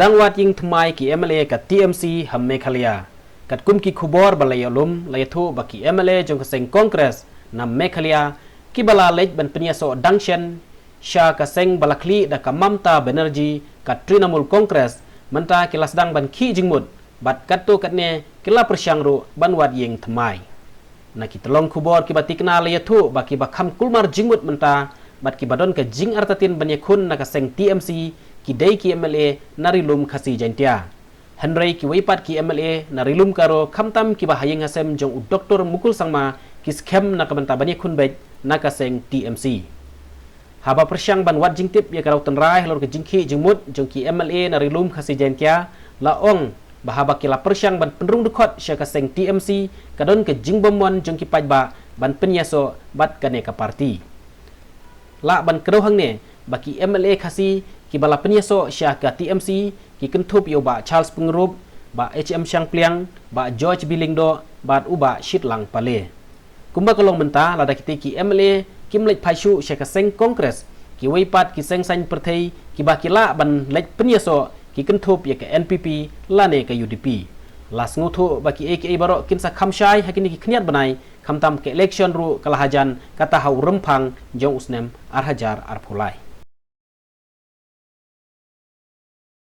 ดังวัดยิงทำไมกี MLA กับ TMC ฮัมเมคาเลียกัดกุมกีคูบอร์บาลายลุมลายทูบักกี MLA จงกระเซงคอนเกรสนำเมคาเลียกีบาลาเล็กบันเป็นยาโซดังเชนชากระเซงบาลคลีดักมัมตาเบเนอร์จีกัดทรีนามูลคอนเกรสมันตากิลาสดังบันขี้จิงมุดบัดกัดตัวกัดเนกิลาประชังรูบันวัดยิงทำไมนักกิตลองคูบอร์กีบัติกนาลายทูบักกีบักคำคุลมาร์จิงมุดมันตาบัดกีบัดดอนกับจิงอาร์ตัตินบันยาคุณนักเซง TMC ki dai ki MLA narilum khasi jantia Henry ki waipat ki MLA narilum karo khamtam ki bahayeng hasem jong Dr. Mukul Sangma ki scam na kamanta bani khunbet na kaseng TMC haba persyang ban wat jingtip ya karau tenrai lor ke jingki jengmut jong ki MLA narilum khasi jantia la ong bahaba ki la persyang ban penrung dekot sya kaseng TMC kadon ke jingbomwan jong ki pajba ban penyaso bat kane ka parti la ban kedohang ne baki MLA khasi ki bala penyaso syah ka TMC ki kentup yo ba Charles Pengrup ba HM Syang Pliang ba George Bilingdo ba uba Shitlang Pale kumba kolong menta lada kiti ki MLA kim lek phaisu syah ka seng kongres ki weipat ki seng sain perthai ki ba kila ban lek penyaso ki kentup ya ka NPP lane ka UDP las ngutu baki AKA barok kinsa khamshai hakini ki khniat banai khamtam ke election ru kalahajan kata hau rempang jong usnem arhajar arphulai